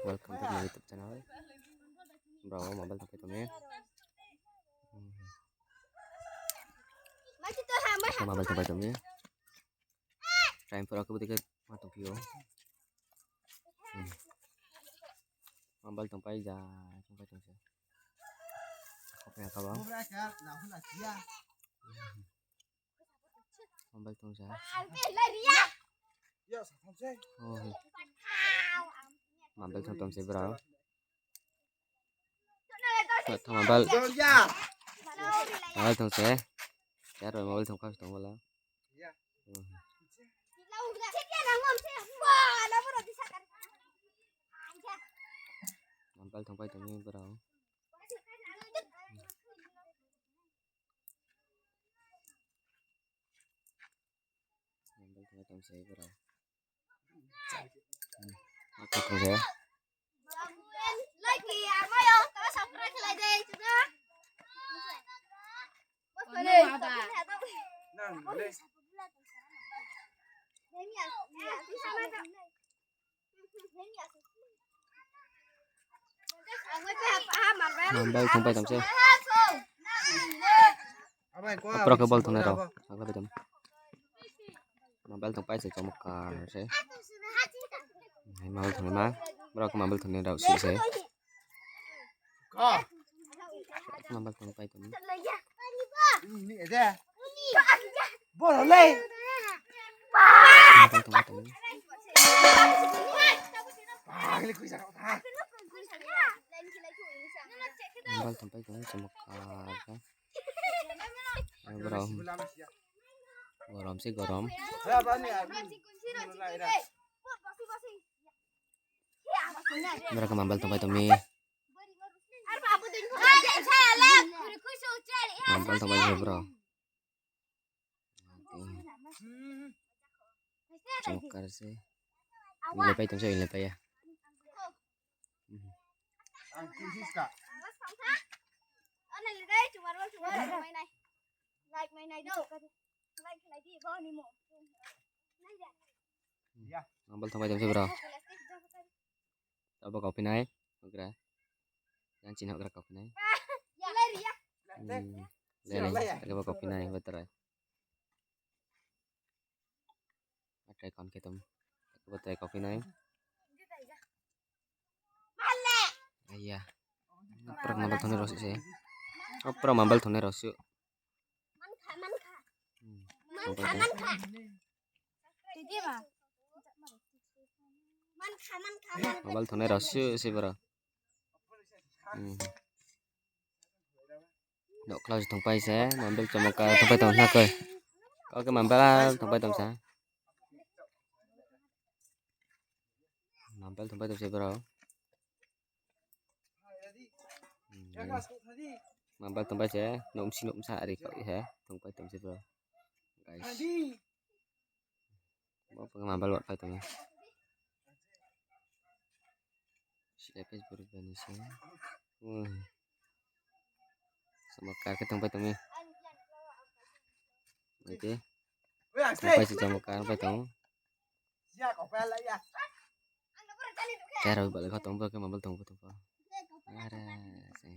welcome to my YouTube channel. Bro, mobile sampai tuh ya. Mobile sampai tuh ya. Time for aku butuh matang view. Mobile sampai ja, sampai tuh ya. Oke, apa bang? Mobile tuh ya. Oh, mobile tuh ya bro. Mobile. Mobile tuh ya. Ya rồi mobile tuh kau lah. Mobile sampai tuh ya bro. Mobile tuh ya bro. Oke tuh ya. Mobile sampai tuh ya. Apa ke bol tuh nero? Apa betul? Mobile sampai sih cuma kar sih. Mobile tuh mana? Berapa mobile tuh nero sih sih? Mobile sampai tuh. Ini aja. Boleh. Mobile sampai tuh. Ini kuisa kau tak. Mobile sampai tuh cuma kar. Gorom. Gorom sih gorom. Berapa mobile sampai tuh mi? Mobile sampai tuh bro. Cokar sih. Lepai tuh sih lepai ya. Mobile sampai tuh sih bro. Coba kopi naik. Oke. Jangan cina gerak kopi naik. Lele. Coba kopi naik betul ya. Ada ikon kita. Coba try kopi naik. Iya. Pernah mobile tuh nero sih. Oh, pernah mobile tuh nero sih. Mobile tuh nero sih bro. Dok close sampai saya, mobile cuma ke sampai tuh nak coi. Có cái mobile sampai tuh saya. Mobile sampai tuh sih bro. Mobile sampai saya, nom sa di kok ya, sampai tuh sih bro. Guys. Mau pakai mobile buat apa tuh? Siapa sih Indonesia? Sama kar ke tempat tuh. Oke. Sampai sih sama kar apa tuh? Cara balik kau tombol ke mobile tuh tuh. Ada sih.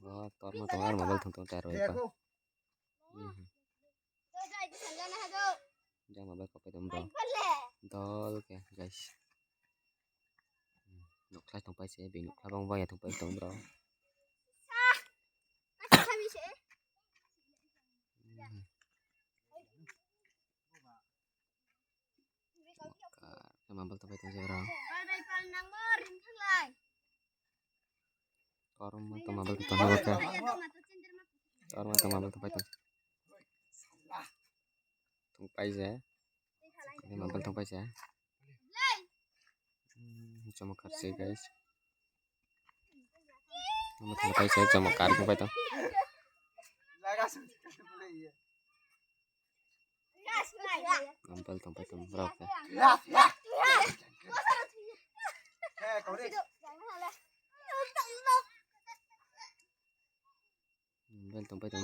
Oh, tor mobile tuh cara apa? Jangan mobile kopi tuh bro. Tol ya guys. Nộp khai thông bay sẽ bị nộp khai bong vai thông bay tổng bro. Cái mambal thông bay tổng bro. Orang mau mambal tổng bro ke. Orang mau mambal thông bay tổng. Thông bay sẽ. Cái mambal thông bay sẽ. Cuma kar sih guys. Nama tempat saya cuma kar sampai tuh. Mambal sampai tuh berapa? Mambal sampai tuh.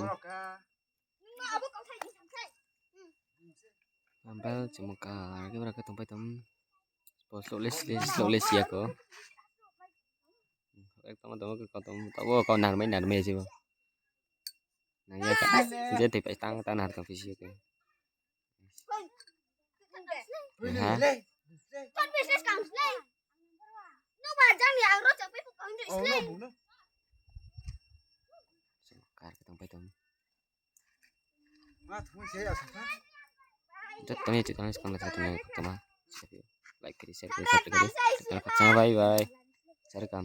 Mambal cuma kar, cái berapa sampai tuh? slowly siya ko. Teman-teman ke ketemu tahu kau narmai sih bang. Nah ya kak, jadi tipe tang harga visi itu. Hah? Con business kang slay. No bajang ya ro capek pukang Oh, slay. no, no. Sekar ketemu itu. Ah, tunggu saya asal. Jatuhnya cuman sekarang satunya ketemu. Like, share, bye bye. Cari kam.